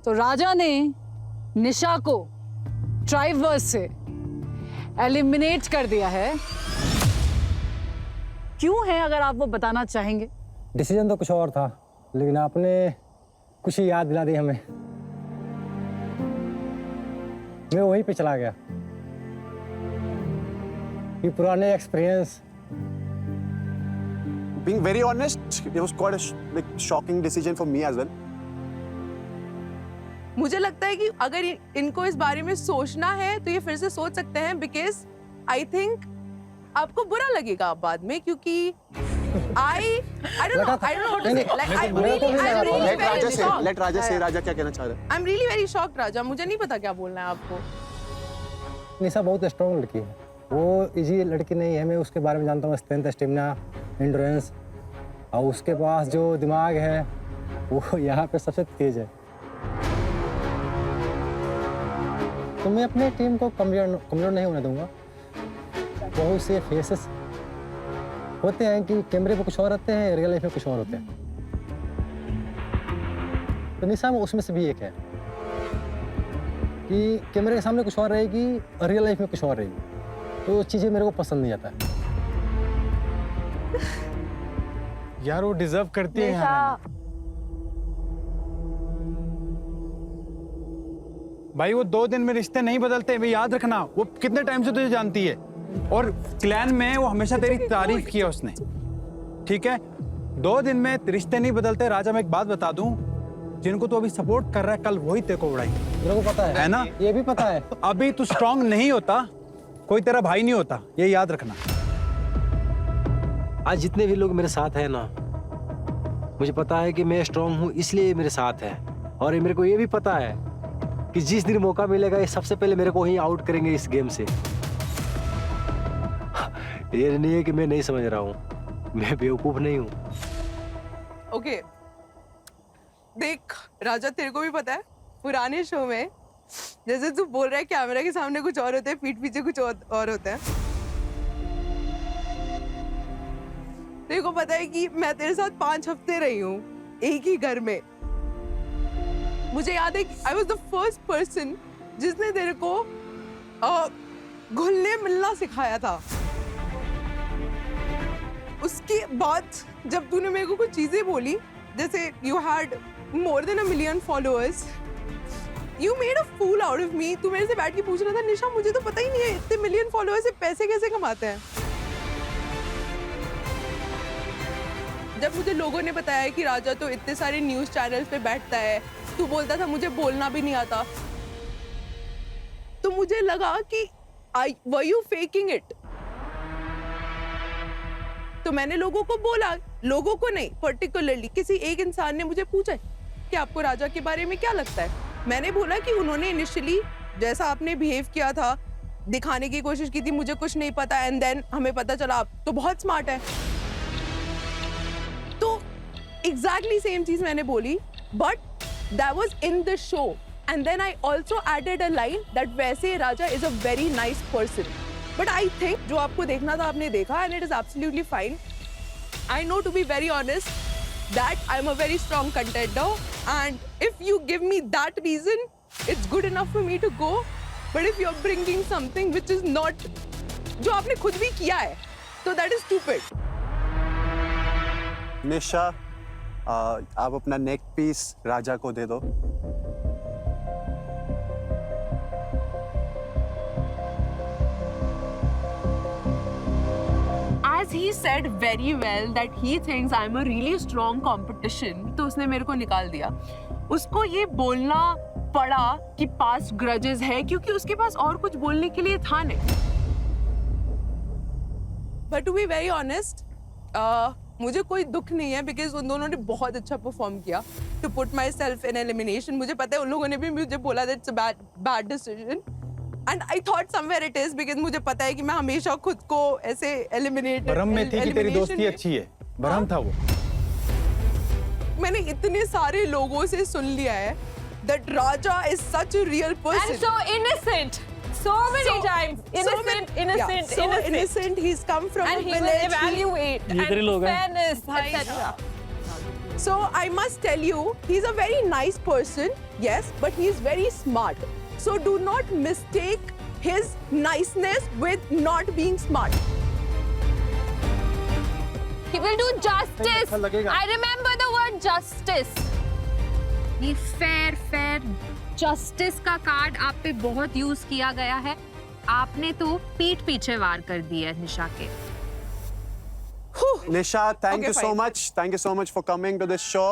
तो राजा ने निशा को ट्राइवर्स से एलिमिनेट कर दिया है। क्यों है, अगर आप वो बताना चाहेंगे? डिसीजन तो कुछ और था, लेकिन आपने कुछ ही याद दिला दी हमें। मैं वहीं पे चला गया। ये पुराने experience. Being very honest, it was quite a shocking decision for me as well. मुझे लगता है कि अगर इनको इस बारे में सोचना है तो ये फिर से सोच सकते हैं, बिकॉज आई थिंक आपको बुरा लगेगा बाद में, क्योंकि I don't know what to say. Like I'm really very shocked. Let Raja say राजा क्या कहना चाह रहा है। I'm really very shocked, राजा। मुझे नहीं पता क्या बोलना है आपको। निशा बहुत स्ट्रॉन्ग लड़की है, वो इजी लड़की नहीं है। मैं उसके बारे में जानता हूँ, स्ट्रेंथ, स्टेमिना, एंड्योरेंस, और उसके पास जो दिमाग है वो यहाँ पे सबसे तेज है। तो मैं अपने टीम को कमजोर नहीं होने दूंगा। बहुत से फेसेस होते हैं कि कैमरे पे कुछ और होते हैं, रियल लाइफ में कुछ और होते हैं। तो निशा उसमें से भी एक है कि कैमरे के सामने कुछ और रहेगी, रियल लाइफ में कुछ और रहेगी। तो चीज़ें मेरे को पसंद नहीं आता है। यार वो डिजर्व करती है यहाँ। भाई वो 2 दिन में रिश्ते नहीं बदलते, वे याद रखना। वो कितने टाइम से तुझे जानती है, और क्लैन में वो हमेशा तेरी तारीफ की है उसने, ठीक है? 2 दिन में रिश्ते नहीं बदलते। राजा, मैं एक बात बता दूं, जिनको तू अभी सपोर्ट कर रहा है, कल वही तेरे को उड़ाएंगे। मेरे को पता है ना? ये भी पता है। अभी तू स्ट्रांग नहीं होता, कोई तेरा भाई नहीं होता, ये याद रखना। आज जितने भी लोग मेरे साथ हैं ना, मुझे पता है कि मैं स्ट्रांग हूँ, इसलिए ये मेरे साथ है। और मेरे को ये भी पता है कि जिस दिन मौका मिलेगा ये सबसे पहले मेरे को ही आउट करेंगे इस गेम से। ये नहीं है कि मैं नहीं समझ रहा हूँ, मैं बेवकूफ नहीं हूँ। ओके, देख राजा, तेरे को भी पता है पुराने शो में जैसे तू बोल रहा है कैमरा के सामने कुछ और होता है, पीठ पीछे कुछ और होता है। तेरे को पता है कि मैं तेरे साथ 5 हफ्ते रही हूँ एक ही घर में। मुझे याद है कि I was the first person जिसने तेरे को घुलने मिलना सिखाया था। उसके बाद जब तूने मेरे को कुछ चीजें बोली, जैसे you had more than 1 million followers, you made a fool out of me. तू मेरे से बैठ के पूछ रहा था, निशा मुझे तो पता ही नहीं है इतने मिलियन फॉलोअर्स से पैसे कैसे कमाते हैं। जब मुझे लोगों ने बताया कि राजा तो इतने सारे न्यूज चैनल्स पे बैठता है, तू बोलता था मुझे बोलना भी नहीं आता, तो मुझे लगा कि वर यू फेकिंग इट। तो मैंने लोगों को बोला, लोगों को नहीं, पर्टिकुलरली किसी एक इंसान ने मुझे पूछा कि आपको राजा के बारे में क्या लगता है। मैंने बोला कि उन्होंने इनिशियली जैसा आपने बिहेव किया था, दिखाने की कोशिश की थी मुझे कुछ नहीं पता, एंड देन हमें पता चला आप तो बहुत स्मार्ट है। तो एग्जैक्टली सेम चीज मैंने बोली, but that was in the show, and then I also added a line that वैसे Raja is a very nice person. But I think जो आपको देखना था आपने देखा, and it is absolutely fine. I know, to be very honest, that I'm a very strong contender, and if you give me that reason, it's good enough for me to go. But if you're bringing something which is not, जो आपने खुद भी किया है, तो that is stupid. निशा, आप अपना neck piece राजा को दे दो। As he said very well that he thinks I'm a really strong competition, तो उसने मेरे को निकाल दिया। उसको ये बोलना पड़ा कि past grudges है, क्योंकि उसके पास और कुछ बोलने के लिए था नहीं। But to be very honest, मुझे कोई दुख नहीं है, because उन दोनों ने बहुत अच्छा परफॉर्म किया। To put myself in elimination, मुझे पता है उन लोगों ने भी मुझे बोला that it's a bad decision. And I thought somewhere it is, because मुझे पता है कि मैं हमेशा खुद को ऐसे eliminate। भरम में थी कि तेरी दोस्ती अच्छी है, भरम था वो। मैंने इतने सारे लोगों से सुन लिया है that Raja is such a real person and so innocent, so many times innocent, so innocent. He's come from and a he will village. evaluate and fairness, etc. So I must tell you, he's a very nice person, yes, but he's very smart. So do not mistake his niceness with not being smart. He will do justice. I remember the word justice. ये fair justice का card आप पे बहुत use किया गया है. आपने तो पीठ पीछे वार कर दिया है निशा के. Nisha, thank Okay, you so fine. Much, thank you so much for coming to this show.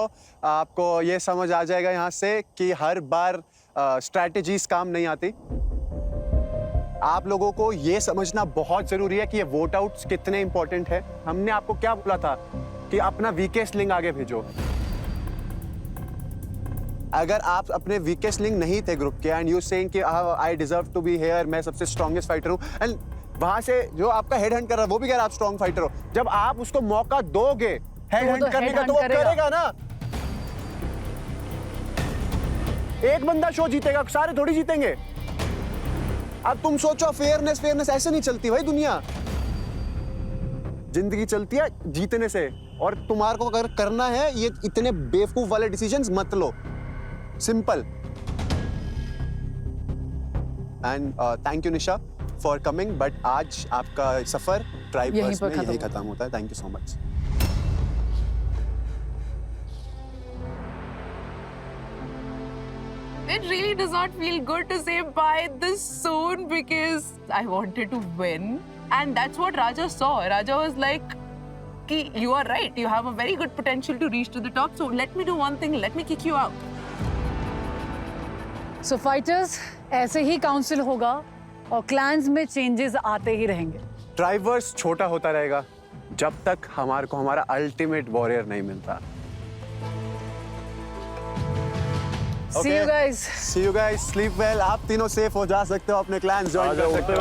आपको ये समझ आ जाएगा यहाँ से कि हर बार स्ट्रैटेजीज काम नहीं आती. आप लोगों को ये समझना बहुत जरूरी है कि ये वोट आउट्स कितने इंपॉर्टेंट है. हमने आपको क्या बोला था कि अपना वीकेस्ट लिंक आगे भेजो. अगर आप अपने वीकेस्ट लिंक नहीं थे ग्रुप के एंड यू सेइंग कि I deserve to be here, मैं सबसे स्ट्रॉन्गेस्ट फाइटर हूं, एंड वहां से जो आपका हेड हंट कर रहा है वो भी कह रहा है आप स्ट्रॉन्ग फाइटर हो. जब आप उसको मौका दोगे हेड तो हंट करने का head तो वो hunt करेगा ना. एक बंदा शो जीतेगा, सारे थोड़ी जीतेंगे. अब तुम सोचो फेयरनेस ऐसे नहीं चलती भाई दुनिया. जिंदगी चलती है जीतने से. और तुम्हारे को अगर करना है ये इतने बेवकूफ वाले डिसीजंस मत लो. Simple. And thank you Nisha for coming. But आज आपका सफर ट्राइब यहीं बस पर में खत्म यही होता है. खत्म होता है. Thank you so much. It really does not feel good to say bye this soon because I wanted to win. And that's what Raja saw. Raja was like, Ki, you are right. You have a very good potential to reach to the top. So let me do one thing. Let me kick you out. So fighters, ऐसे ही council होगा और clans में changes आते ही रहेंगे. Traverse छोटा होता रहेगा जब तक हमारे को हमारा अल्टीमेट वॉरियर नहीं मिलता. See you guys. See you guys. Sleep well. आप तीनों सेफ हो जा सकते हो, अपने क्लैंस ज्वाइन कर सकते हो.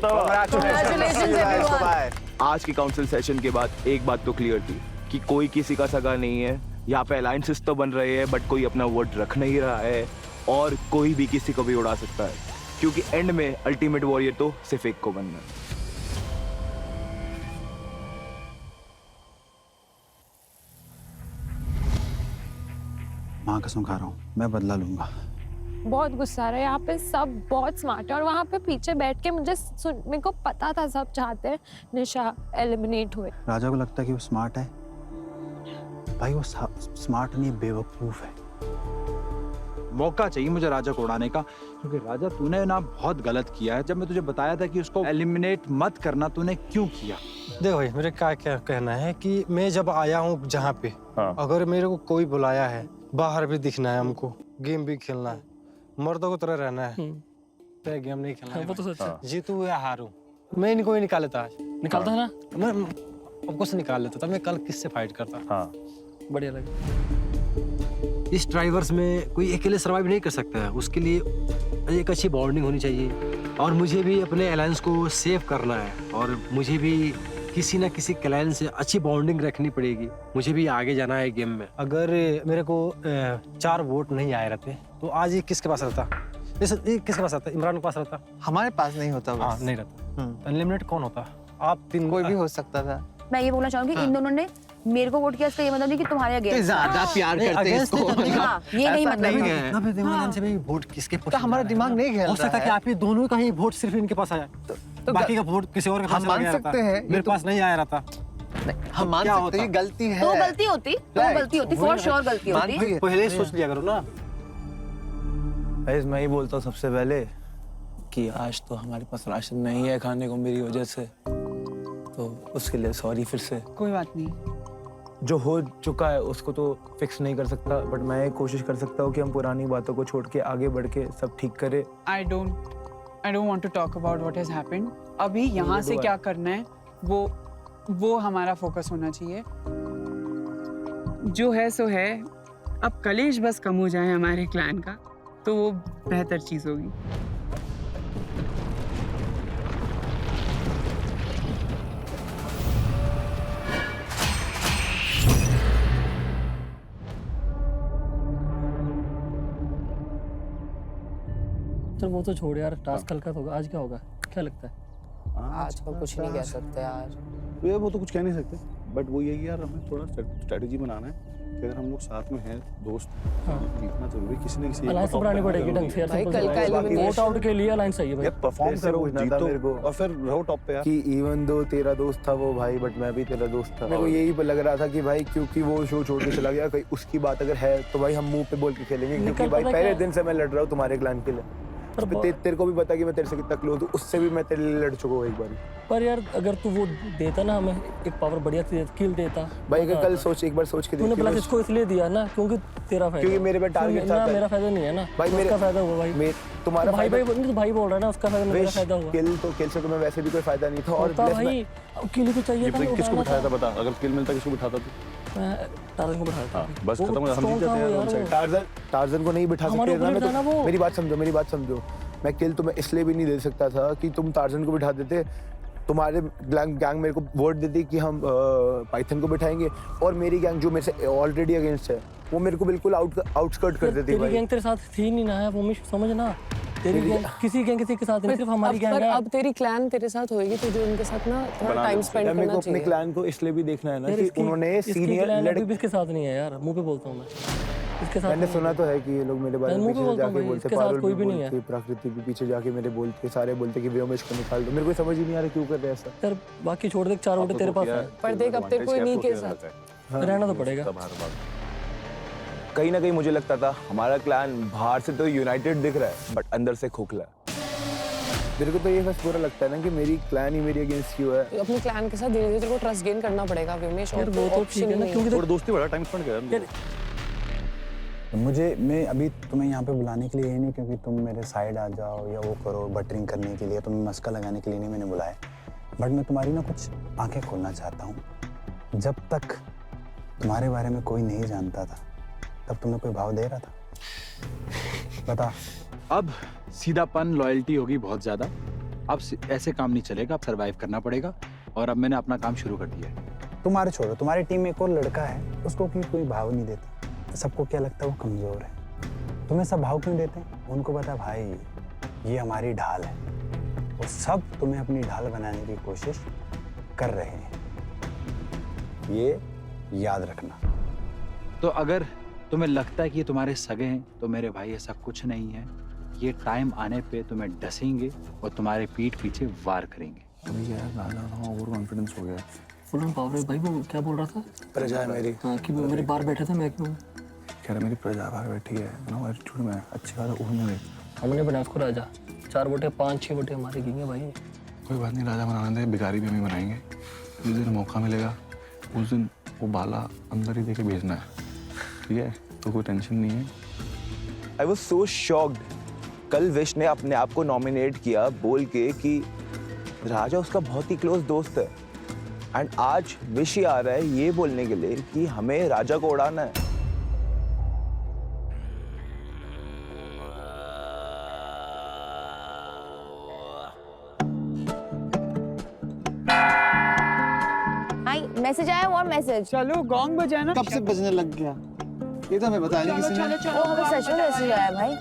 Congratulations, See you guys. everyone. Bye. आज की काउंसिल सेशन के बाद एक बात तो क्लियर थी कि कोई किसी का सगा नहीं है. यहाँ पे अलायंसेस तो बन रहे हैं बट कोई अपना वर्ड रख नहीं रहा है और कोई भी किसी को भी उड़ा सकता है क्योंकि एंड में अल्टीमेट वॉरियर तो सिर्फ एक को बनना है. माँ कसम खा रहा हूँ मैं बदला लूंगा. बहुत गुस्सा आ रहा है. यहाँ पे सब बहुत स्मार्ट है और वहाँ पे पीछे बैठ के मेरे को पता था सब चाहते हैं निशा एलिमिनेट हुए. राजा को लगता है कि वो स्मार्ट है. भाई वो स्मार्ट नहीं, बेवकूफ है. मौका चाहिए मुझे राजा को उड़ाने का क्योंकि राजा तूने ना बहुत गलत किया है. जब मैं तुझे बताया था कि उसको एलिमिनेट मत करना, तूने क्यों किया? देखो भाई, मेरे क्या कहना है कि मैं जब आया हूँ जहाँ पे, अगर मेरे को कोई बुलाया है, बाहर भी दिखना है, हमको गेम भी खेलना है, मर्दों की तरह रहना है, तो गेम नहीं खेलना है. वो तो सच है. जीतू या हारूं, मैं इनको ही निकाल लेता. आज निकालता है ना, मैं आपको से निकाल लेता था. मैं कल किससे फाइट करता. हाँ, बढ़िया लगा. इस ड्राइवर्स में कोई अकेले सर्वाइव नहीं कर सकता है. उसके लिए एक अच्छी बॉन्डिंग होनी चाहिए और मुझे भी अपने अलायंस को सेव करना है और मुझे भी किसी ना किसी क्लैन से अच्छी बॉन्डिंग रखनी पड़ेगी. मुझे भी आगे जाना है गेम में. अगर मेरे को 4 वोट नहीं आए रहते तो आज ये किसके पास रहता? ये किसके पास रहता? इमरान के पास रहता. हमारे पास नहीं होता. हाँ, नहीं रहता. एलिमिनेट कौन होता? आप 3. कोई भी हो सकता था. मैं ये बोलना चाहूंगी इन दोनों ने मेरे को वोट किया, इसका ये मतलब नहीं कि तुम्हारे अगेंस्ट. ज्यादा प्यार करते हैं इसको. हाँ, ये नहीं मतलब. से भी वोट किसके तो हमारा दिमाग नहीं खेल हो सकता है कि आप ये दोनों का ही वोट सिर्फ इनके पास आया, तो बाकी का वोट किसी और के पास हम मान आया रहता. सकते हैं. मेरे पास नहीं आया रहता. हम मान सकते हैं गलती है. तो गलती होती फॉर श्योर गलती होती. पहले ही सोच लिया करो ना. मैं ही बोलता हूँ सबसे पहले कि आज तो हमारे पास राशन नहीं है खाने को मेरी वजह से, तो उसके लिए सॉरी. फिर से कोई बात नहीं. जो हो चुका है उसको तो फिक्स नहीं कर सकता, बट मैं कोशिश कर सकता हूँ कि हम पुरानी बातों को छोड़ के आगे बढ़ के सब ठीक करें. I don't want to talk about what has happened. अभी यहाँ से क्या करना है वो हमारा फोकस होना चाहिए. जो है सो है. अब कलेश बस कम हो जाए हमारे क्लैन का तो वो बेहतर चीज होगी. तो वो तो छोड़ यार, टास्क कल का होगा. आज क्या होगा, क्या लगता है? आज तो कुछ नहीं कह सकते यार. वो तो कुछ कह नहीं सकते. बट वो ये कि यार हमें थोड़ा स्ट्रेटेजी बनाना है कि अगर हम लोग साथ में हैं दोस्त जीतना जरूरी किसी न किसी अलायंस तो बनानी पड़ेगी ढंग से यार। भाई कल का वोट आउट के लिए अलायंस चाहिए भाई। परफॉर्म करो जीतो मेरे को और फिर रहो टॉप पे यार। कि इवन दो तेरा दोस्त था वो भाई, बट मैं भी तेरा दोस्त था। मेरे को यही लग रहा था कि भाई क्योंकि वो शो छोड़ के चला गया, कहीं उसकी बात अगर है तो भाई हम मुंह पे बोल के खेलेंगे, क्योंकि भाई पहले दिन से मैं लड़ रहा हूँ तुम्हारे क्लैन के लिए। तेरे को भी पता कि मैं तेरे से कितना क्लोज हूँ, उससे भी मैं तेरे लिए लड़ चुका हूँ एक बार। पर यार अगर तू वो देता ना हमें एक पावर बढ़िया किल देता भाई। अगर कल सोच, एक बार सोच के तूने प्लस इसको इसलिए दिया ना क्योंकि तेरा फायदा, क्योंकि मेरे पे टारगेट था। मेरा फायदा नहीं है ना भाई, उसका फायदा हुआ भाई। तुम्हारा भाई भाई बोल रहा है ना, उसका फायदा मेरा फायदा हुआ। किल से तुम्हें वैसे भी कोई फायदा नहीं था। और भाई किल तो चाहिए था। किसको बिठाया था बता, अगर किल मिलता किसको बिठाता तू? टार्जन को बिठाया था। बस खत्म हो, हम जीत जाते हैं। टार्जन को नहीं बिठा सकते ना। मेरी बात समझो। मैं किल तुम्हें इसलिए भी नहीं दे सकता था कि तुम टार्जन को बिठा देते, तुम्हारे गैंग मेरे को वोट देती कि हम पाइथन को बिठाएंगे, और मेरी गैंग जो मेरे से ऑलरेडी अगेंस्ट है वो मेरे को बिल्कुल आउटस्कर्ट कर देती। तेरी गैंग तेरे साथ थी नहीं ना, वो समझना। तेरी गैंग किसी के साथ नहीं, सिर्फ हमारी गैंग है। अब तेरी क्लैन तेरे साथ होएगी, तुझे उनके साथ ना थोड़ा टाइम स्पेंड करना चाहिए। मेरे को अपने क्लैन को इसलिए भी देखना है ना कि उन्होंने सीनियर लड़के इसके साथ नहीं है यार, मुंह पे बोलता हूं मैं। इसके साथ मैंने सुना तो है कि ये लोग मेरे बारे में पीछे जाके बोलते, पारुल कोई भी नहीं है, प्रकृति भी पीछे जाके मेरे बोलते, सारे बोलते कि व्योमेश को निकाल दो। मेरे को समझ ही नहीं आ रहा क्यों कर रहे हैं ऐसा। यार बाकी छोड़ दे, 4 वोट तेरे पास है, पर देख अब तेरे को नहीं के साथ रहना तो पड़ेगा। कहीं ना कहीं मुझे लगता था हमारा क्लैन बाहर से तो यूनाइटेड दिख रहा है बट अंदर से खोखला है। मेरे को तो ये बस बुरा लगता है ना कि मेरी क्लैन ही मेरी अगेंस्ट क्यों है। अपने क्लैन के साथ धीरे-धीरे तेरे को ट्रस्ट गेन करना पड़ेगा व्योमेश। और वो तो ठीक है ना, क्योंकि थोड़ा दोस्ती वाला टाइम स्पेंड कर। मैं अभी तुम्हें यहाँ पे बुलाने के लिए ये नहीं क्योंकि तुम मेरे साइड आ जाओ या वो करो बटरिंग करने के लिए, तुम्हें मस्का लगाने के लिए नहीं मैंने बुलाया, बट मैं तुम्हारी ना कुछ आंखें खोलना चाहता हूँ। जब तक तुम्हारे बारे में कोई नहीं जानता था तब तुमने कोई भाव दे रहा था? बता। अब सीधापन लॉयल्टी होगी बहुत ज्यादा। अब ऐसे काम नहीं चलेगा, अब सर्वाइव करना पड़ेगा और अब मैंने अपना काम शुरू कर दिया है। तुम्हारे छोड़ो, तुम्हारी टीम में एक और लड़का है, उसको कोई भाव नहीं देता। सबको क्या लगता है वो कमजोर है। तुम्हें सब भाव क्यों देते हैं? उनको पता भाई ये हमारी ढाल है, वो सब तुम्हें अपनी ढाल बनाने की कोशिश कर रहे हैं, ये याद रखना। तो अगर तुम्हें लगता है कि ये तुम्हारे सगे हैं तो मेरे भाई ऐसा कुछ नहीं है। ये टाइम आने पे तुम्हें डसेंगे और तुम्हारे पीठ पीछे वार करेंगे। अभी यार राजा ओवर कॉन्फिडेंस हो गया। फुल पावर भाई। वो क्या बोल रहा था? प्रजा है मेरी। हाँ कि मेरे बाहर बैठे थे, मैं क्यों कह रहा मेरी प्रजा बाहर बैठी है ना, एटीट्यूड में अच्छी बात है। उड़ने हमने बनाया उसको राजा। 4 वोटे 5-6 वोटे हमारे गिंगे भाई। कोई बात नहीं, राजा बनाने दे, भिखारी भी हमें बनाएंगे। जिस दिन मौका मिलेगा उस दिन वो बाला अंदर ही देके भेजना है, ठीक है? तो कोई टेंशन नहीं है। I was so shocked. कल विश ने अपने आप को नॉमिनेट किया बोल के कि राजा उसका बहुत ही क्लोज दोस्त है, एंड आज विश ही आ रहा है ये बोलने के लिए कि हमें राजा को उड़ाना है। मैसेज आया, और मैसेज। चलो गोंग बजाए ना। कब से बजने लग गया? ये तो हमें बताया नहीं किसी ने। ओ हमें सच में मैसेज आया भाई।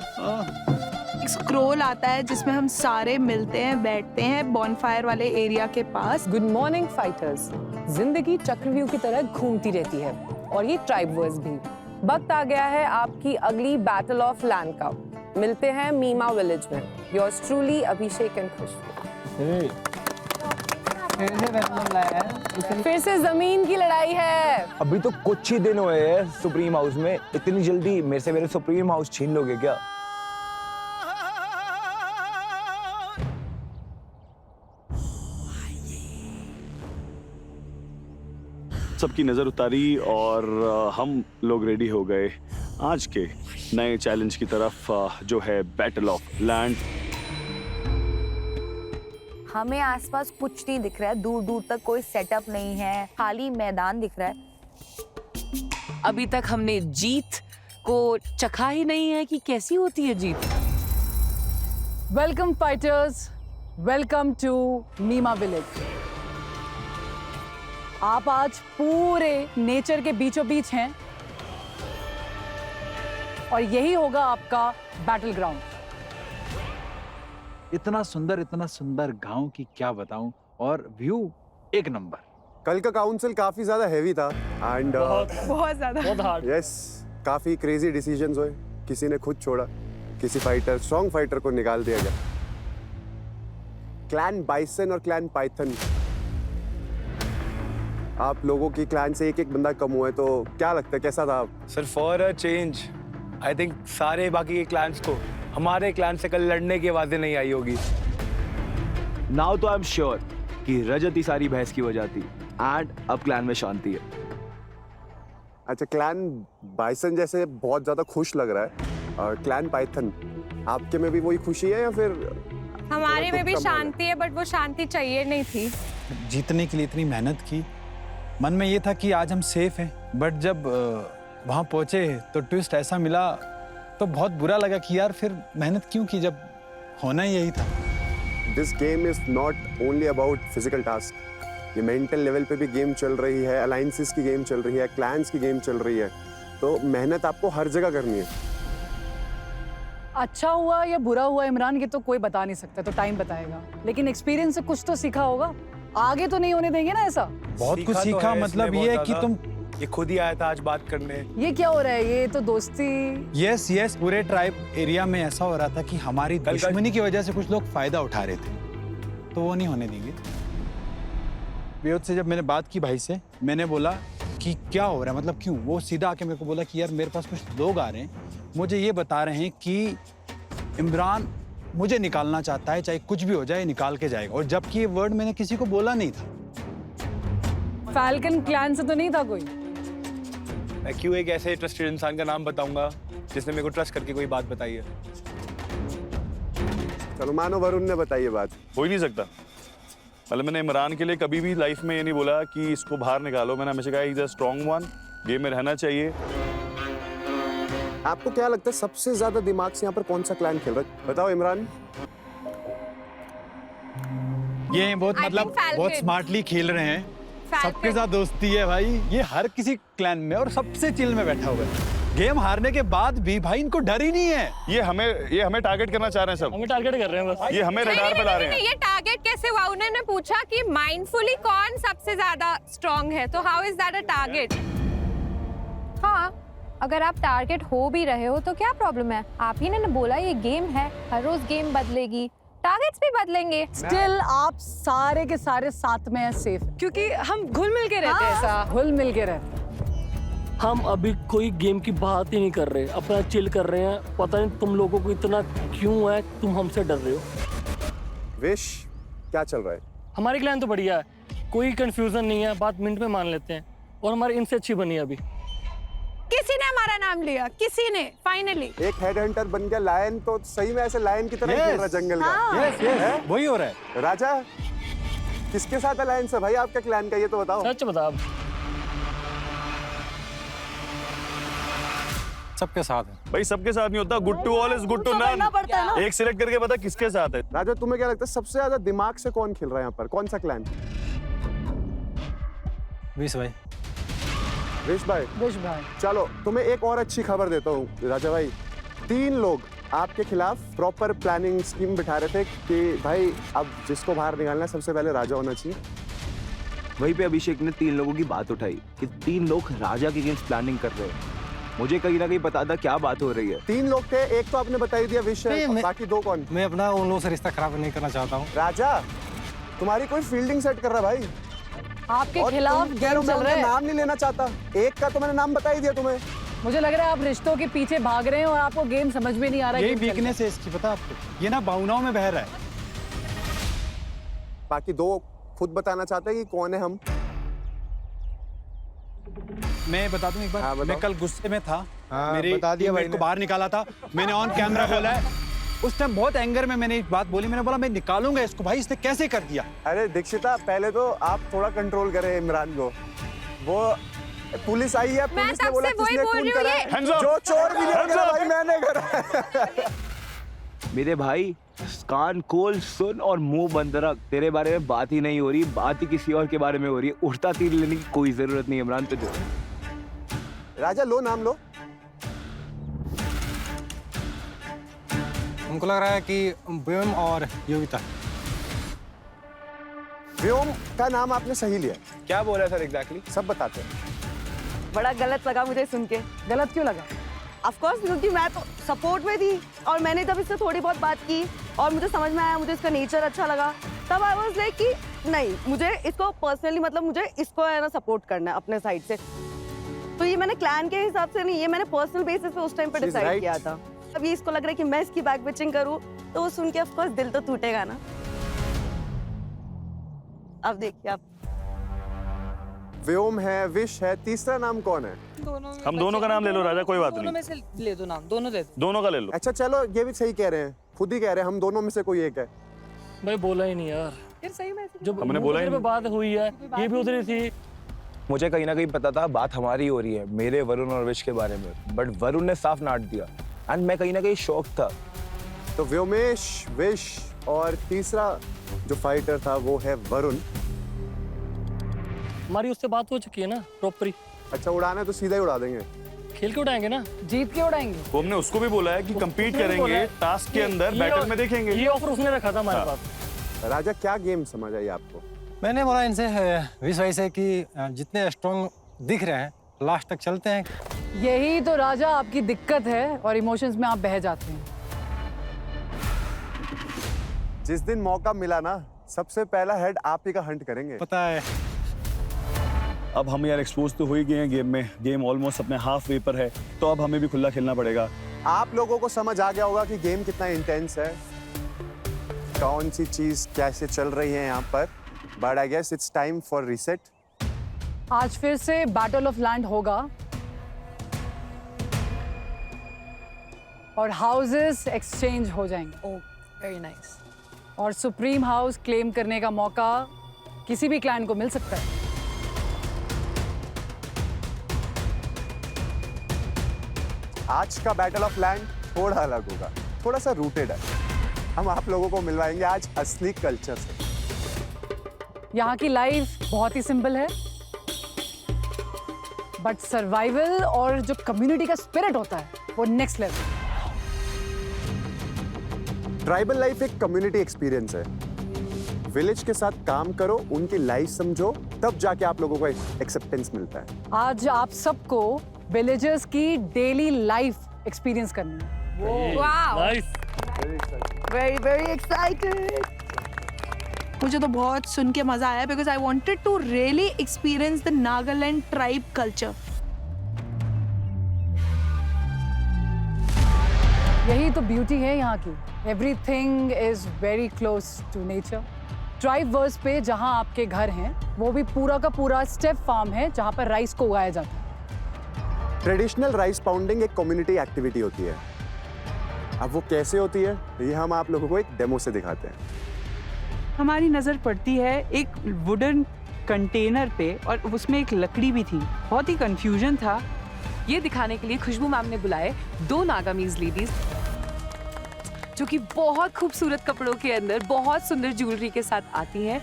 एक स्क्रॉल आता है जिसमें हम सारे मिलते हैं, बैठते हैं बॉनफायर वाले एरिया के पास। Good morning fighters. जिंदगी चक्रव्यूह की तरह घूमती रहती है और ये ट्राइब वर्स भी। वक्त आ गया है आपकी अगली बैटल ऑफ लैंड का। मिलते हैं मीमा विलेज में। योर्स ट्रूली अभिषेक एंड खुशबू। फिर से जमीन की लड़ाई है। अभी तो कुछ ही दिन हुए हैं सुप्रीम हाउस में, इतनी जल्दी मेरे से मेरे सुप्रीम हाउस छीन लोगे क्या? सबकी नजर उतारी और हम लोग रेडी हो गए आज के नए चैलेंज की तरफ, जो है बैटल ऑफ लैंड। हमें आसपास कुछ नहीं दिख रहा है, दूर दूर तक कोई सेटअप नहीं है, खाली मैदान दिख रहा है। अभी तक हमने जीत को चखा ही नहीं है कि कैसी होती है जीत। Welcome fighters, welcome to Meema village. आप आज पूरे नेचर के बीचों बीच हैं और यही होगा आपका बैटल ग्राउंड। इतना सुंदर गांव की क्या बताऊं, और व्यू एक नंबर। कल का काउंसिल काफी ज्यादा हैवी था एंड बहुत ज्यादा। बहुत हार्ड। यस, काफी क्रेजी डिसीजंस हुए। किसी ने खुद छोड़ा, किसी फाइटर, स्ट्रॉन्ग फाइटर को निकाल दिया गया। क्लैन बाइसन और क्लैन पाइथन, आप लोगों की क्लैन से एक बंदा कम हुआ है, तो क्या लगता है कैसा था? Sir for a change I think सारे बाकी के क्लैंस को हमारे क्लैन से कल लड़ने की आवाजें नहीं आई होगी। नाउ तो आई एम श्योर कि रजत ही सारी बहस की वजह थी एंड अब क्लैन में शांति है। अच्छा, क्लैन बाइसन जैसे बहुत ज्यादा खुश लग रहा है, और क्लैन पाइथन आपके में भी वही खुशी है या फिर? हमारे में भी शांति है, बट वो शांति चाहिए नहीं थी। जीतने के लिए इतनी मेहनत की, मन में ये था कि आज हम सेफ हैं, बट जब वहाँ पहुंचे तो ट्विस्ट ऐसा मिला तो बहुत बुरा लगा कि यार फिर मेहनत क्यों की जब होना ही यही था। This game is not only about physical task, ये मेंटल लेवल पे भी गेम चल रही है, अलायंसेस की गेम चल रही है, क्लैंस की गेम चल रही है, तो मेहनत आपको हर जगह करनी है। अच्छा हुआ या बुरा हुआ इमरान, ये तो कोई बता नहीं सकता, तो टाइम बताएगा, लेकिन एक्सपीरियंस से कुछ तो सीखा होगा, आगे तो नहीं होने देंगे ना ऐसा। बहुत कुछ सीखा, मतलब ये है कि तुम, ये खुद ही आया था आज बात करने। ये क्या हो रहा है, ये तो दोस्ती। यस यस, पूरे ट्राइब एरिया में ऐसा हो रहा था कि हमारी दुश्मनी की वजह से कुछ लोग फायदा उठा रहे थे, तो वो नहीं होने देंगे। वियोद से जब मैंने बात की भाई से, मैंने बोला कि क्या हो रहा है, मतलब क्यों, वो सीधा आके मेरे को बोला कि यार मेरे पास कुछ लोग आ रहे हैं, मुझे ये बता रहे हैं कि इमरान मुझे निकालना चाहता है, चाहे कुछ भी हो जाए निकाल के जाएगा, और जबकि ये वर्ड मैंने किसी को बोला नहीं था। फैल्कन क्लैन से तो नहीं था कोई? मैं क्यों एक ऐसे ट्रस्टेड इंसान का नाम बताऊंगा जिसने मेरे को ट्रस्ट करके कोई बात बताई है। चलो मानो वरुण ने बताई ये बात। हो ही नहीं सकता। मतलब मैंने इमरान के लिए कभी भी लाइफ में ये नहीं बोला कि इसको बाहर निकालो, मैंने हमेशा कहा is a strong one, game में रहना चाहिए। आपको क्या लगता है सबसे ज्यादा दिमाग से यहाँ पर कौन सा क्लैन खेल रहा है, बताओ इमरान। ये बहुत मतलब बहुत स्मार्टली खेल रहे हैं, सबके साथ दोस्ती है भाई, ये हर किसी क्लैन में और सबसे चिल में बैठा हुआ है। गेम हारने के बाद भी भाई इनको डर ही नहीं है। ये हमें टारगेट करना चाह रहे हैं सब, हमें टारगेट कर रहे हैं बस। ये हमें रडार पे ला रहे हैं। ये टारगेट कैसे हुआ? उन्होंने पूछा कि माइंडफुली कौन सबसे ज्यादा स्ट्रांग है, तो how is that a target? हाँ, अगर आप टारगेट हो भी रहे हो तो क्या प्रॉब्लम है? आप ही ने ना बोला ये गेम है, हर रोज गेम बदलेगी, टारगेट्स भी बदलेंगे। स्टिल आप सारे के सारे साथ में हैं, सेफ, क्योंकि हम घुल मिल के रहते हैं, ऐसा घुल मिल के रहते हैं। हम अभी कोई गेम की बात ही नहीं कर रहे, अपना चिल कर रहे हैं। पता नहीं तुम लोगों को इतना क्यों है, तुम हमसे डर रहे हो। विश, क्या चल रहा है? हमारी क्लैन तो बढ़िया है, कोई कंफ्यूजन नहीं है, बात मिनट में मान लेते हैं, और हमारी इनसे अच्छी बनी है अभी। किसी ने हमारा नाम लिया, किसी ने फाइनली। एक हेड हंटर बन गया लायन, तो सही में ऐसे लायन की तरह खेल रहा जंगल का। यस यस, वही हो रहा है। राजा, किसके साथ अलायंस है भाई आपका क्लैन का, ये तो बताओ। सच बता। सबके साथ है भाई, सबके साथ नहीं होता, good to all is good to none. एक सिलेक्ट करके बता किसके साथ है। राजा, तुम्हें क्या लगता है सबसे ज्यादा दिमाग से कौन खेल रहा है यहाँ पर, कौन सा क्लैन? विश भाई। विश भाई। विश भाई। चलो तुम्हें एक और अच्छी खबर देता हूँ राजा भाई, 3 लोग आपके खिलाफ प्रॉपर प्लानिंग स्कीम बिठा रहे थे कि भाई अब जिसको बाहर निकालना है सबसे पहले राजा होना चाहिए। वहीं पे अभिषेक ने 3 लोगों की बात उठाई कि 3 लोग राजा के अगेंस्ट प्लानिंग कर रहे हैं। मुझे कहीं ना कहीं पता था क्या बात हो रही है। 3 लोग थे, एक तो आपने बता ही दिया विश है, बाकी 2 कौन? मैं अपना उन लोगों से रिश्ता खराब नहीं करना चाहता हूँ। राजा, तुम्हारी कोई फील्डिंग सेट कर रहा भाई, आपके खिलाफ गेम चल रहा है। नाम नहीं लेना चाहता, एक का तो मैंने नाम बता ही दिया तुम्हें। मुझे लग रहा है आप रिश्तों के पीछे भाग रहे हैं और आपको गेम समझ में नहीं आ रहा है। यही वीकनेस है इसकी, पता आपको, ये ना भावनाओं में बह रहा है। बाकी 2 खुद बताना चाहते हैं कि कौन है हम। मैं बता दूं एक बार। हाँ, मैं कल गुस्से में था, मेरे बता दिया भाई को बाहर निकाला था, मैंने ऑन कैमरा बोला है। उस टाइम बहुत एंगर में मैंने एक बात बोली, मैंने बोला मैं निकालूंगा इसको, भाई इसने कैसे कर दिया। अरे दीक्षिता, पहले तो आप थोड़ा कंट्रोल करें इमरान को। वो पुलिस आई है, पुलिस ने बोला किसने खून करा है, जो चोर भी नहीं करा भाई मैंने करा। मेरे भाई कान खोल सुन और मुंह बंद रख, तेरे बारे में बात ही नहीं हो रही, बात ही किसी और के बारे में हो रही है। उड़ता तीर लेने की कोई जरूरत नहीं इमरान तुझे। राजा लो, नाम लो। हमको लग रहा है कि व्योम और योगिता। व्योम का नाम आपने सही लिया। क्या बोला सर एग्जैक्टली? सब बताते हैं। बड़ा गलत लगा मुझे सुन के। गलत क्यों लगा? ऑफ कोर्स क्योंकि मैं तो सपोर्ट में थी और मैंने जब इससे थोड़ी बहुत बात की और मुझे समझ में आया, मुझे इसका नेचर अच्छा लगा, तब आई वाज लाइक कि नहीं, मुझे इसको पर्सनली मतलब मुझे इसको है ना सपोर्ट करना है अपने साइड से। तो ये मैंने क्लैन के हिसाब से नहीं, ये मैंने पर्सनल बेसिस पे उस टाइम पे डिसाइड किया था। अब ये इसको लग रहा है कि मैं इसकी बैक बिचिंग करूँ तो वो सुन के ऑफ कोर्स दिल तो टूटेगा ना। अब देखिए आप। व्योम है, विश है, तीसरा नाम कौन है? हम दोनों का नाम ले लो राजा, कोई बात दोनों नहीं। में से ले दो नाम, दोनों दे दो। दोनों का ले लो। अच्छा चलो, ये भी सही कह रहे हैं, खुद ही कह रहे हैं, हम दोनों में से कोई एक है। मैं बोला ही नहीं यार, फिर सही में जब हमने बोला ही पे नहीं। बात हुई है, ये भी उधरी थी। मुझे कहीं ना कहीं पता था बात हमारी हो रही है, मेरे वरुण और विश के बारे में, बट वरुण ने साफ नाट दिया एंड मैं कहीं ना कहीं शॉक था। तो व्योमेश, विश और तीसरा जो फाइटर था वो है वरुण। हमारी उससे बात हो चुकी है ना प्रॉपरी। अच्छा, उड़ाना है तो सीधा ही उड़ा देंगे। खेल के उड़ाएंगे ना, जीत के उड़ाएंगे। वो हमने उसको भी बोला है कि compete उसने भी बोला करेंगे, है। टास्क के अंदर, ये बैटल में देखेंगे। ये ऑफर उसने रखा था हमारे पास। राजा, क्या गेम समझ आई आपको? मैंने बोला इनसे विश भाई से कि जितने स्ट्रॉन्ग दिख रहे हैं लास्ट तक चलते हैं। यही तो राजा आपकी दिक्कत है और इमोशंस में आप बह जाते हैं। जिस दिन मौका मिला ना, सबसे पहला हेड आप ही का हंट करेंगे। पता है। अब हम यार एक्सपोज तो हो ही गए हैं गेम में, गेम ऑलमोस्ट अपने हाफ वे पर है, तो अब हमें भी खुला खेलना पड़ेगा। आप लोगों को समझ आ गया होगा कि गेम कितना इंटेंस है, कौन सी चीज कैसे चल रही है यहाँ पर, but I guess it's time for reset. आज फिर से बैटल ऑफ लैंड होगा और हाउसेस एक्सचेंज हो जाएंगे। ओह, वेरी नाइस। और सुप्रीम हाउस क्लेम करने का मौका किसी भी क्लैन को मिल सकता है। आज का बैटल ऑफ लैंड थोड़ा अलग होगा, थोड़ा सा रूटेड है। हम आप लोगों को मिलवाएंगे आज असली कल्चर से। यहाँ की लाइफ बहुत ही सिंपल है, बट सर्वाइवल और जो कम्युनिटी का स्पिरिट होता है वो नेक्स्ट लेवल। ट्राइबल लाइफ एक कम्युनिटी एक्सपीरियंस है। विलेज के साथ काम करो, उनकी लाइफ समझो, तब जाके आप लोगों को एक्सेप्टेंस मिलता है। आज आप सबको विलेजर्स की डेली लाइफ एक्सपीरियंस करनी है। Wow, nice. Very very excited. मुझे तो बहुत सुन के मजा आया because I wanted to really experience the Nagaland tribe culture. यही तो ब्यूटी है यहाँ की। Everything is very close to nature. Tribe वर्स पे जहाँ आपके घर हैं, वो भी पूरा का पूरा स्टेप फार्म है जहाँ पर राइस को उगाया जाता है। ट्रेडिशनल राइस पाउंडिंग एक कम्युनिटी एक्टिविटी होती है। अब वो कैसे होती है, ये हम आप लोगों को एक डेमो से दिखाते हैं। हमारी नज़र पड़ती है एक वुडन कंटेनर पे और उसमें एक लकड़ी भी थी। बहुत ही कंफ्यूजन था। ये दिखाने के लिए खुशबू मैम ने बुलाए 2 नागामीज लेडीज जो कि बहुत खूबसूरत कपड़ों के अंदर बहुत सुंदर ज्वेलरी के साथ आती हैं।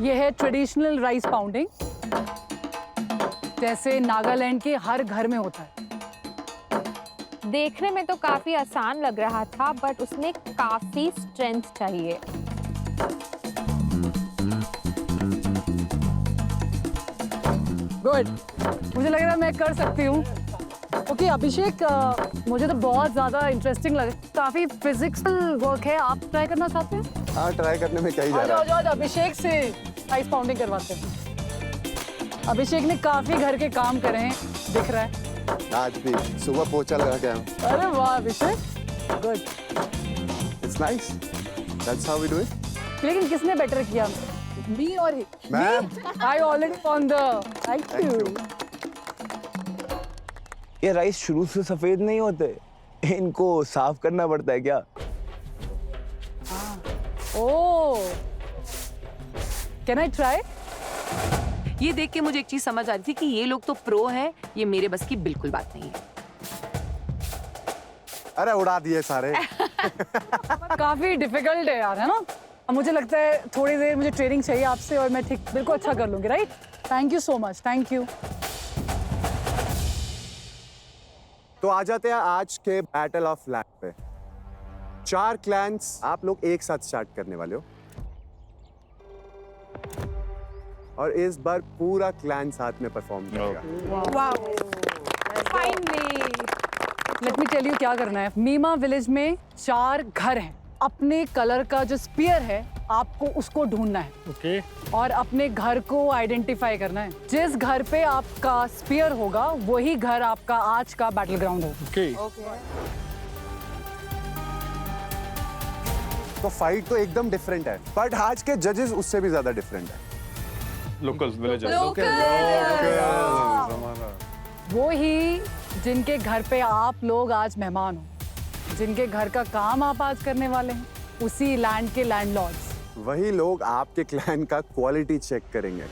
ये है ट्रेडिशनल राइस पाउंडिंग, जैसे नागालैंड के हर घर में होता है। देखने में तो काफी आसान लग रहा था, बट उसमें काफी स्ट्रेंथ चाहिए। गुड, मुझे लग रहा है मैं कर सकती हूँ। ओके अभिषेक, मुझे तो बहुत ज्यादा इंटरेस्टिंग लगा। काफी फिजिकल वर्क है। आप ट्राई करना चाहते हैं? हाँ, ट्राई करने में क्या ही जा रहा है। आज अभिषेक से राइस पाउंडिंग करवाते हैं। अभिषेक ने काफी घर के काम करे हैं, दिख रहा है। आज भी सुबह पोछा लगा के आया। अरे वाह Abhishek, good. It's nice, that's how we do it. लेकिन किसने बेटर किया, मी और ma'am? I already on the thank you. ये राइस शुरू से सफेद नहीं होते, इनको साफ करना पड़ता है क्या? ओह, कैन आई ट्राई? ये देख के मुझे एक चीज समझ आ रही थी कि ये लोग तो प्रो हैं, ये मेरे बस की बिल्कुल बात नहीं है। अरे उड़ा दिए सारे। काफी डिफिकल्ट है यार, है ना? मुझे लगता है थोड़ी देर मुझे ट्रेनिंग चाहिए आपसे और मैं ठीक बिल्कुल अच्छा कर लूंगी, right? Thank you so much, thank you. तो आ जाते हैं आज के बैटल ऑफ लैंड पे। 4 क्लैंस आप लोग एक साथ स्टार्ट करने वाले हो और इस बार पूरा क्लैन साथ में परफॉर्म करेगा। Wow, finally. Let me tell you क्या करना है। मीमा विलेज में 4 घर हैं। अपने कलर का जो स्पीयर है आपको उसको ढूंढना है। ओके। और अपने घर को आइडेंटिफाई करना है। जिस घर पे आपका स्पीयर होगा वही घर आपका आज का बैटल ग्राउंड होगा। ओके। तो फाइट तो एकदम डिफरेंट है, बट आज के जजेस उससे भी ज्यादा डिफरेंट है। Locals, villagers. वो ही जिनके घर पे आप लोग आज मेहमान हो, जिनके घर का काम आप आज करने वाले हैं, उसी लैंड के लैंडलॉर्ड्स। वही लोग आपके क्लैन का क्वालिटी चेक करेंगे।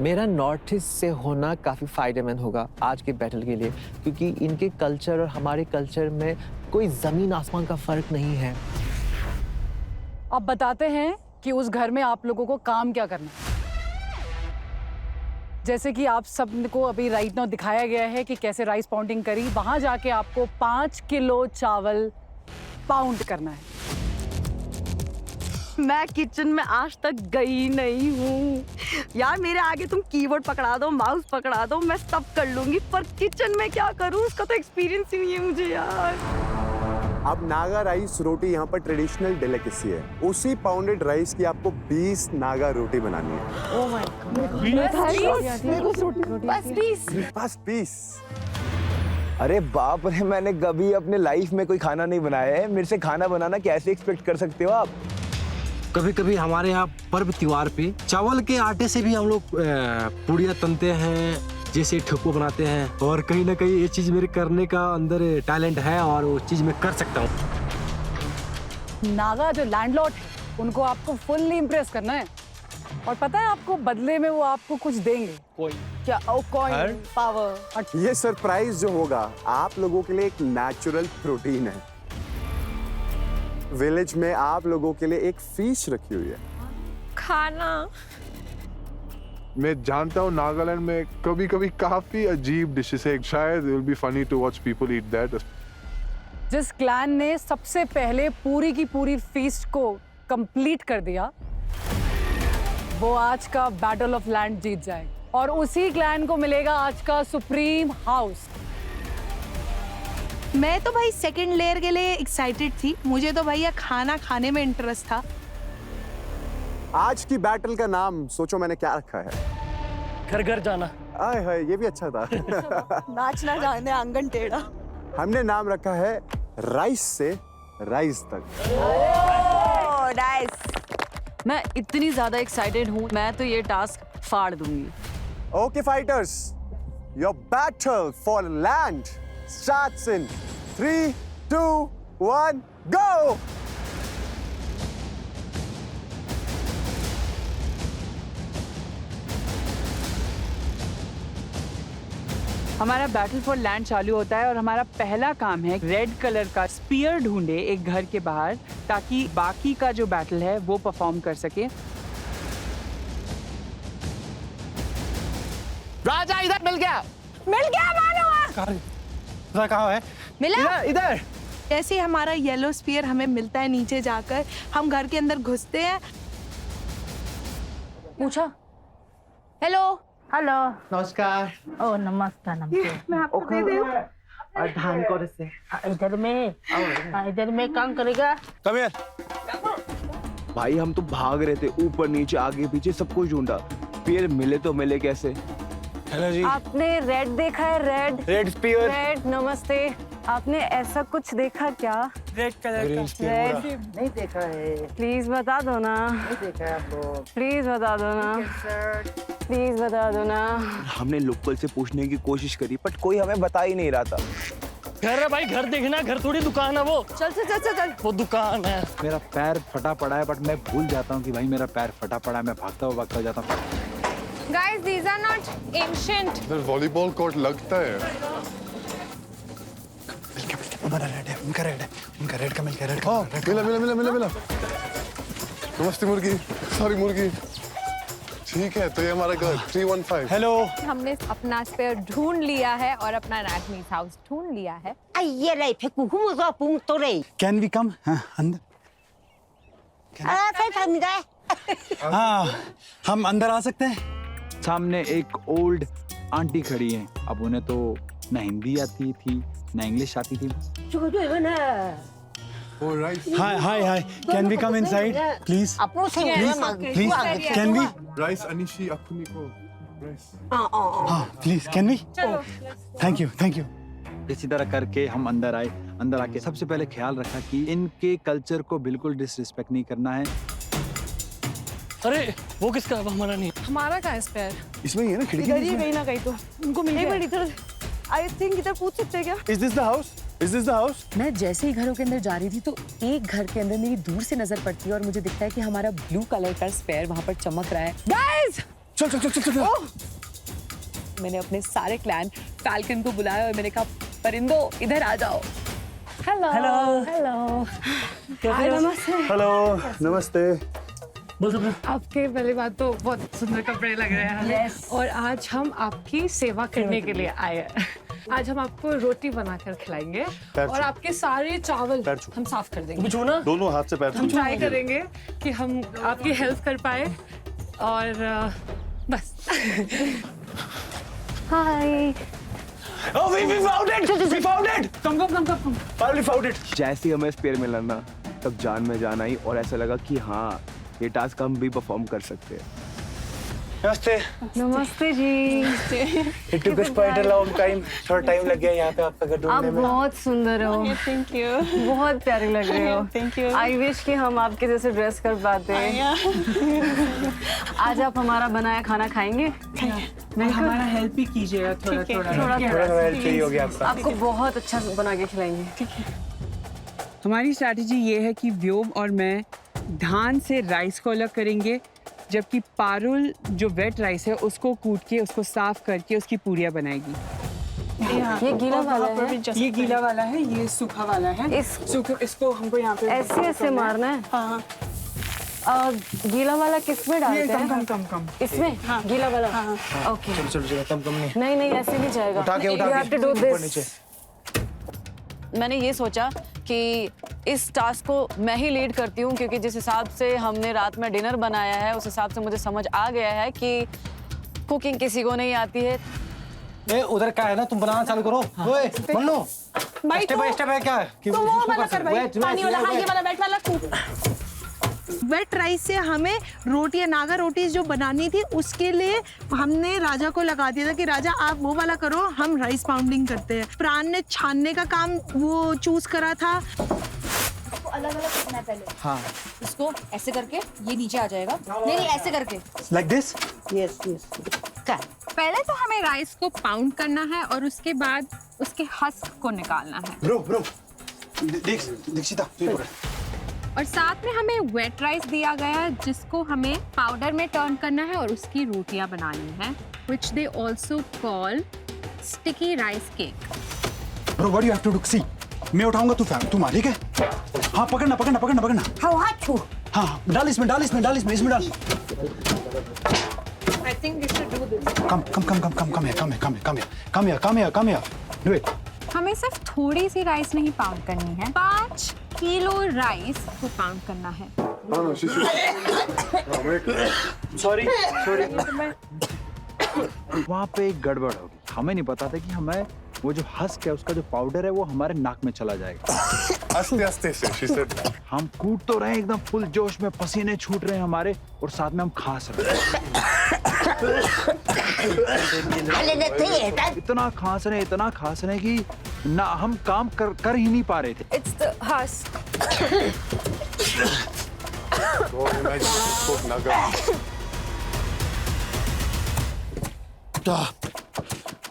मेरा नॉर्थ ईस्ट से होना काफ़ी फायदेमंद होगा आज के बैटल के लिए, क्योंकि इनके कल्चर और हमारे कल्चर में कोई ज़मीन आसमान का फ़र्क नहीं है। अब बताते हैं कि उस घर में आप लोगों को काम क्या करना है। जैसे कि आप सबको अभी राइट नाउ दिखाया गया है कि कैसे राइस पाउंडिंग करी। वहां जाके आपको 5 किलो चावल पाउंड करना है। मैं किचन में आज तक गई नहीं हूँ यार। मेरे आगे तुम कीबोर्ड पकड़ा दो, माउस पकड़ा दो, मैं सब कर लूंगी, पर किचन में क्या करूँ उसका तो एक्सपीरियंस ही नहीं है मुझे यार। अब नागा राइस रोटी यहाँ पर ट्रेडिशनल डेलिकेसी है। उसी पाउंडेड राइस की आपको 20 नागा रोटी बनानी है। Oh my God. बस 20। अरे बाप रे, मैंने कभी अपने लाइफ में कोई खाना नहीं बनाया है। मेरे से खाना बनाना कैसे एक्सपेक्ट कर सकते हो आप? कभी कभी हमारे यहाँ पर्व त्योहार पे चावल के आटे से भी हम लोग पूड़ियाँ तनते हैं, जैसे ठेकुआ बनाते हैं। और कहीं ना कहीं ये चीज़ मेरे करने का अंदर टैलेंट है और वो चीज़ मैं कर सकता हूँ। नागा जो लैंडलॉर्ड है उनको आपको फुल्ली इम्प्रेस करना है। और पता है आपको बदले में वो आपको कुछ देंगे। क्या? Coin, power. ये सरप्राइज जो होगा आप लोगों के लिए एक नेचुरल प्रोटीन है। विलेज में आप लोगों के लिए एक फिश रखी हुई है। खाना। मैं जानता हूँ नागालैंड में कभी कभी काफी अजीब डिशेस है। शायद it will be funny to watch people eat that. जिस क्लैन ने सबसे पहले पूरी की पूरी फीस्ट को कंप्लीट कर दिया वो आज का बैटल ऑफ लैंड जीत जाएगा और उसी क्लैन को मिलेगा आज का सुप्रीम हाउस। मैं तो भाई सेकंड लेयर के लिए एक्साइटेड थी। मुझे तो भैया खाना खाने में इंटरेस्ट था। आज की बैटल का नाम सोचो मैंने क्या रखा है? घर घर जाना। आए हाय, ये भी अच्छा था। नाचना जाने आंगन टेढ़ा। हमने नाम रखा है राइस से राइस तक। Oh nice. मैं इतनी ज्यादा एक्साइटेड हूँ, मैं तो ये टास्क फाड़ दूंगी। Okay fighters, your battle for land starts in 3, 2, 1, go! हमारा बैटल फॉर लैंड चालू होता है और हमारा पहला काम है रेड कलर का स्पीयर ढूंढे एक घर के बाहर, ताकि बाकी का जो बैटल है वो परफॉर्म कर सके। राजा इधर मिल गया मानो। कहाँ है? मिला? इधर। जैसे ही हमारा येलो स्पीयर हमें मिलता है नीचे जाकर हम घर के अंदर घुसते हैं। पूछा हेलो हेलो नमस्कार। ओह नमस्कार नमस्कार। मैं आपको दे दूं। धान को से इधर में काम करेगा। Come here. भाई हम तो भाग रहे थे, ऊपर नीचे आगे पीछे सब कुछ ढूंढा, फिर मिले तो मिले कैसे? हेलो जी। आपने रेड देखा है? Red spear. रेड नमस्ते। आपने ऐसा कुछ देखा क्या? रेड कलर का रेड नहीं देखा है। प्लीज बता दो ना। नहीं देखा है आप लोग। प्लीज बता दो ना। प्लीज बता दो ना। हमने लोकल से पूछने की कोशिश करी बट कोई हमें बता ही नहीं रहा था। घर है भाई, घर देखना, घर थोड़ी दुकान है वो। चल चल चल चल। वो दुकान है। मेरा पैर फटा पड़ा है बट मैं भूल जाता हूँ कि भाई मेरा पैर फटा पड़ा है। मैं भागता जाता हूँ। Guys, these are not ancient. इधर वॉलीबॉल कोर्ट लगता है। उनका रेड का मिलकर रेड। मिला। नमस्ते मुर्गी, सॉरी मुर्गी। ठीक है, तो ये हमारा घर 315। हेलो। हमने अपना स्पेयर ढूंढ लिया है और अपना एनाटॉमी हाउस ढूंढ लिया है। Can we come? हाँ, अंदर। हाँ, हम अंदर आ सकते हैं? सामने एक ओल्ड आंटी खड़ी हैं। अब उन्हें तो ना हिंदी आती थी ना इंग्लिश आती थी। Hi hi hi, can we come inside please? Please can we? Rice अनिशी अकुनिको राइस। हाँ please can we? Thank you. इसी तरह करके हम अंदर आए। अंदर आके सबसे पहले ख्याल रखा कि इनके कल्चर को बिल्कुल डिसरिस्पेक्ट नहीं करना है। अरे वो किसका है? वो हमारा नहीं। हमारा कहाँ है स्पेयर? इसमें ही है ना खिड़की। इधर ही कहीं ना कहीं तो उनको मिल गया। इधर आई थिंक इधर पूछ सकते हैं क्या? Is this the house? Is this the house? मैं जैसे ही घरों के अंदर जा रही थी तो एक घर के अंदर मेरी दूर से नजर पड़ती है और मुझे दिखता है कि हमारा ब्लू कलर का स्पेयर वहां पर चमक रहा है। गाइस चल। मैंने अपने सारे क्लैन फैल्कन को बुलाया और मैंने कहा परिंदो इधर आ जाओ। हेलो हेलो हेलो नमस्ते। आपके पहली बात तो बहुत सुंदर कपड़े लग रहे हैं और आज हम आपकी सेवा करने के लिए आए हैं। आज हम आपको रोटी बनाकर खिलाएंगे और आपके सारे चावल हम साफ कर देंगे। दोनों हाथ से पैर हम ट्राई करेंगे कि हम आपकी हेल्प कर पाए और बस। हाय। Oh, we found it! We found it! Come. Finally found it! जैसे ही हमें स्पेयर मिला ना, तब जान में जान आई और ऐसा लगा कि हाँ, ये टास्क हम भी परफॉर्म कर सकते हैं। नमस्ते जी। It took us quite a long time. थोड़ा टाइम लग गया यहाँ पे आपका घर आप ढूंढने में। बहुत सुंदर हो। Thank you. बहुत प्यारे लग रहे हो। Thank you. आई विश कि हम आपके जैसे ड्रेस कर पाते। आज आप हमारा बनाया खाना खाएंगे? हमारा हेल्प भी कीजिएगा थोड़ा। हेल्प चाहिए होगी आपका। आपको बहुत अच्छा बना के खिलाएंगे। ठीक है। हमारी स्ट्रैटेजी ये है कि व्योम और मैं धान से राइस को अलग करेंगे, जबकि पारुल जो वेट राइस है उसको कूट के उसको साफ करके उसकी पूरियां बनाएगी। ये गीला वाला है। ये गीला वाला है, ये सूखा वाला है। इसको हमको यहाँ पे ऐसे मारना है। हाँ। गीला वाला किस में डालते हैं? कम। इसमें? हाँ। गीला वाला? हाँ। ओके। चलो कम नहीं ऐसे नहीं जाएगा। उठा के मैंने ये सोचा कि इस टास्क को मैं ही लीड करती हूँ, क्योंकि जिस हिसाब से हमने रात में डिनर बनाया है उस हिसाब से मुझे समझ आ गया है कि कुकिंग किसी को नहीं आती है। ए उधर क्या है ना, तुम बनाना चालू करो। ओए मन्नू, स्टेप बाय स्टेप है क्या? तो वो वाला कर भाई, पानी वाला। हाँ, ये वाला वेट वाला कूट। वेट राइस से हमें रोटी, नागा रोटी जो बनानी थी उसके लिए हमने राजा को लगा दिया था कि राजा आप वो वाला करो, हम राइस पाउंडिंग करते हैं। प्राण ने छानने का काम वो चूज करा था। अलग अलग करना है पहले। हाँ। इसको ऐसे करके ये नीचे आ जाएगा। नहीं ऐसे करके। Like this? यस। पहले तो हमें राइस को पाउंड करना है और उसके बाद उसके हस्क को निकालना है। ब्रो दीक्षिता और साथ में हमें वेट राइस दिया गया है जिसको हमें पाउडर में टर्न करना है और उसकी रोटियां बनानी है, which they also call sticky rice cake. Bro, what do you have to do? See, मैं उठाऊंगा तू मार, ठीक है? हाँ पकड़ना। हाँ डाल इसमें इसमें डाल। I think we should do this. Come here. Do it. हमें सिर्फ थोड़ी सी राइस नहीं पाउंड करनी है, 5 किलो राइस को पाउंड करना है। सॉरी। वहाँ पे एक गड़बड़ होगी। हमें नहीं पता था कि हमें वो जो हस्क है उसका जो पाउडर है वो हमारे नाक में चला जाएगा। आस्ते से she said that. हम कूट तो रहे हैं एकदम फुल जोश में, पसीने छूट रहे हैं हमारे और साथ में हम खांस रहे हैं। इतना खांस रहे कि ना हम काम कर ही नहीं पा रहे थे। It's the husk.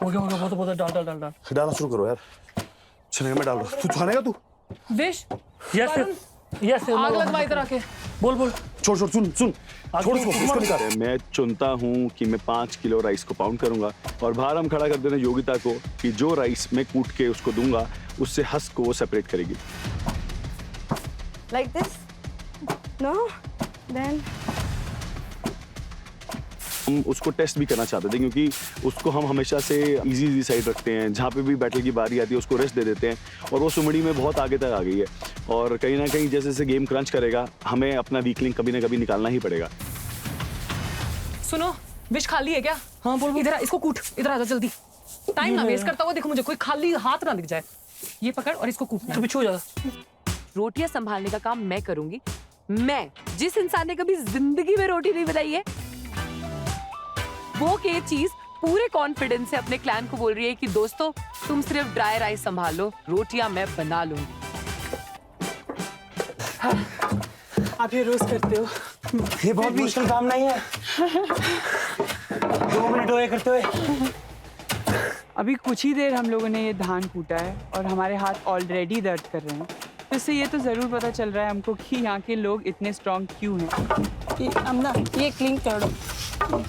हो गया बहुत डाल। डालना शुरू करो यार। चलेगा, मैं डाल रहा हूँ। तू छानेगा तू? विश। यस। आग लगवा इधर आके। बोल। छोड़ सुन। छोड़ इसको निकाल। मैं चुनता हूँ कि मैं 5 किलो राइस को पाउंड करूंगा और बाहर हम खड़ा कर देना योगिता को कि जो राइस मैं कूट के उसको दूंगा उससे हस्क को वो सेपरेट करेगी। Like this? No? Then हम उसको टेस्ट भी करना चाहते थे क्योंकि उसको हम हमेशा से इजी साइड रखते हैं, जहाँ पे भी बैटल की बारी आती है उसको रेस्ट दे देते हैं और वो सुमड़ी में बहुत आगे तक आ गई है और कहीं ना कहीं जैसे जैसे गेम क्रंच करेगा हमें अपना वीक लिंक कभी ना कभी निकालना ही पड़ेगा। सुनो, विश खाली है क्या? हाँ बोल। इधर इसको कूट, इधर आजा जल्दी, टाइम ना वेस्ट करता हुआ देखो मुझे कोई खाली हाथ ना दिख जाए। ये पकड़ और इसको कूटना। तो पीछे हो जा। रोटियां संभालने का काम मैं करूंगी। मैं, जिस इंसान ने कभी जिंदगी में रोटी नहीं बनाई है, वो के चीज पूरे कॉन्फिडेंस से अपने क्लैन को बोल रही है कि दोस्तों तुम सिर्फ ड्राई राइस संभाल लो, रोटियां मैं बना लूंगी। आप ये रोज करते हो? ये बहुत मुश्किल काम नहीं है। 2 मिनट हुए करते हुए। अभी कुछ ही देर हम लोगों ने ये धान कूटा है और हमारे हाथ ऑलरेडी दर्द कर रहे हैं। तो इससे ये तो जरूर पता चल रहा है हमको कि यहाँ के लोग इतने स्ट्रांग क्यों हैं। अमना ये क्लीन कर दो।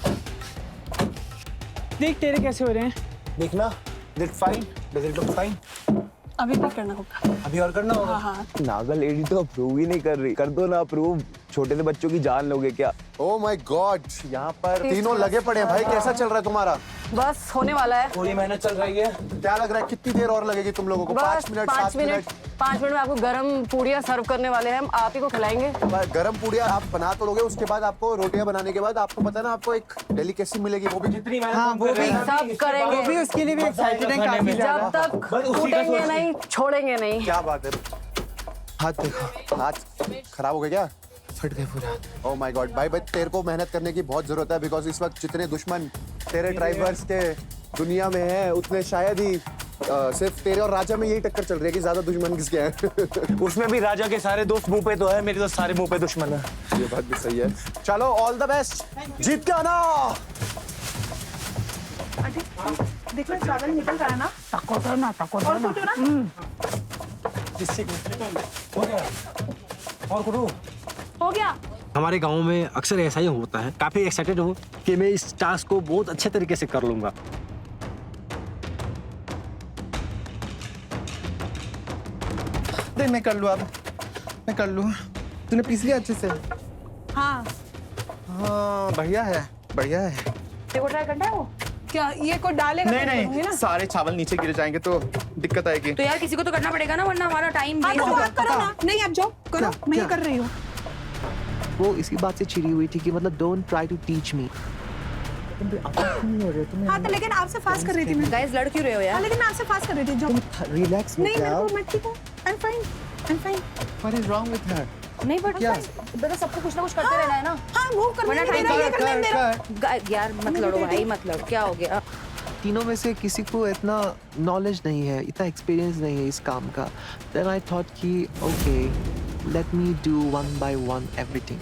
देख तेरे कैसे हो रहे हैं। देखना, did fine, does it look fine? अभी भी करना होगा। अभी और करना होगा। हाँ। नागा लेडी तो अप्रूव ही नहीं कर रही। कर दो ना अप्रूव, छोटे से बच्चों की जान लोगे क्या? ओह माय गॉड, यहाँ पर तीनों लगे पड़े हैं भाई। कैसा चल रहा है तुम्हारा? बस होने वाला है। पूरी मेहनत चल रही है। क्या लग रहा है कितनी देर और लगेगी तुम लोगों को? 5 मिनट, 7 मिनट? 5 मिनट में आपको गरम पूड़ियाँ सर्व करने वाले हैं हम, आप ही को खिलाएंगे। गरम पूड़ियाँ आप बना तो लोगे, उसके बाद आपको रोटियां बनाने के बाद आपको पता है ना आपको एक डेलिकेसी मिलेगी, वो भी जितनी वो भी सब करेंगे। वो भी उसके लिए भी एक्साइटेड हैं काफी जब तक टूटेंगे नहीं, छोड़ेंगे नहीं। क्या बात है। हाथ देखो, हाथ खराब हो गए क्या? फट गए पूरे हाथ। ओह माय गॉड भाई, तेरे को मेहनत करने की बहुत जरूरत है बिकॉज इस वक्त जितने दुश्मन तेरे ट्राइबर्स के दुनिया में हैं उतने शायद ही सिर्फ तेरे और राजा में यही टक्कर चल रही है कि ज्यादा दुश्मन किसके हैं। उसमें भी राजा के सारे दोस्त मुंह पे तो है, मेरे तो सारे मुंह पे दुश्मन है। ये बात भी सही है। चलो ऑल द बेस्ट, जीत के आना। देखना चावल निकल रहा है ना। और करो। हो गया। हमारे गांव में अक्सर ऐसा ही होता है। काफी एक्साइटेड हूँ कि मैं इस टास्क को बहुत अच्छे तरीके से कर लूंगा। देख मैं कर लूँ, अब मैं कर लूँ। तूने पीस लिया अच्छे से? हाँ हाँ बढ़िया है, बढ़िया है। देखो ट्राई करना है वो क्या? ये को डालेगा? नहीं, सारे चावल नीचे गिर जाएंगे तो दिक्कत आएगी। तो यार किसी को तो करना पड़ेगा ना, वरना हमारा टाइम हाँ, तो आप करो ना। नहीं आप जाओ करो, मैं ही कर रही हूँ। वो इसी बात से चिड़ी हुई थी कि मतलब don't try to teach me. हाँ तो लेकिन आपसे फास्ट कर रही थी मैं। गाइस लड़ क्यों रहे हो यार? हाँ लेकिन आपसे फास्ट कर रही थी। जो रिलैक्स नहीं मैं ठीक हूँ। I am fine, I am fine. What is wrong with her? नहीं बट बेटा सबको कुछ ना कुछ करते रहना है ना। हाँ मूव करने दे रहा है, ये करने दे रहा है। यार मत लड़ो भाई, मत लड़ो। क्या हो गया? तीनों में से किसी को इतना नॉलेज नहीं है, इतना एक्सपीरियंस नहीं है इस काम का। देन आई थॉट कि okay let me do 1 by 1 everything.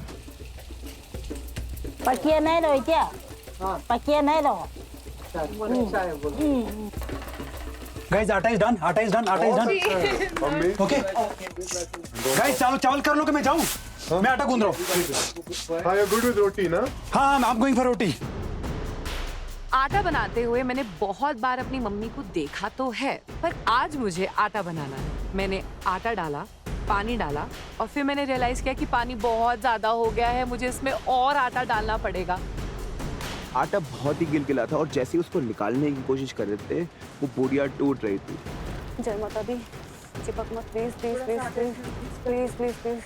पकिया नहीं रहो क्या? पकिया नहीं रहो। गाइस आटा इज डन, आटा इज डन, आटा इज डन। ओके गाइस चावल चावल कर लो कि मैं जाऊं? मैं आटा गूंद रहा हूं। हाँ, you're good with रोटी ना? हाँ आई एम गोइंग फॉर रोटी। आटा बनाते हुए मैंने बहुत बार अपनी मम्मी को देखा तो है, पर आज मुझे आटा बनाना है। मैंने आटा डाला, पानी डाला और फिर मैंने रियलाइज किया कि पानी बहुत ज्यादा हो गया है, मुझे इसमें और आटा डालना पड़ेगा। आटा बहुत ही गिलगिला था और जैसे ही उसको निकालने की कोशिश कर रहे थे वो बोरियां टूट रही थी। जय माता दी, चिपक मत please please please please please please please.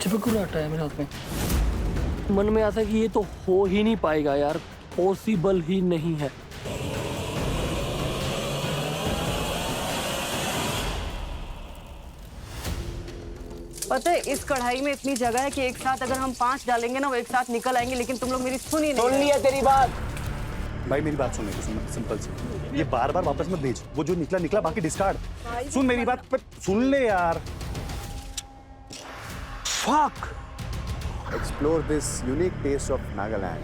चिपक क्यों आटा है मेरे हाथ में? मन में आता है कि ये तो हो ही नहीं पाएगा यार, पॉसिबल ही नहीं है। पता है इस कढ़ाई में इतनी जगह है कि एक साथ अगर हम 5 डालेंगे ना वो एक साथ निकल आएंगे, लेकिन तुम लोग मेरी सुन ही नहीं। सुन लिया तेरी बात। भाई मेरी बात सुनने की, सिंपल सी। ये बार बार वापस मत भेज, वो जो निकला निकला, बाकी डिस्कार्ड। सुन मेरी बात, पर सुन ले यार। Fuck! Explore this unique taste of Nagaland.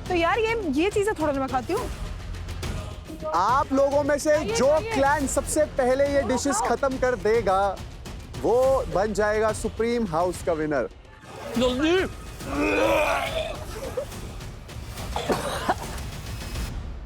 तो यार ये चीजें थोड़ा मैं खाती हूँ। आप लोगों में से जो क्लैन सबसे पहले ये डिशेस खत्म कर देगा वो बन जाएगा सुप्रीम हाउस का विनर। जल्दी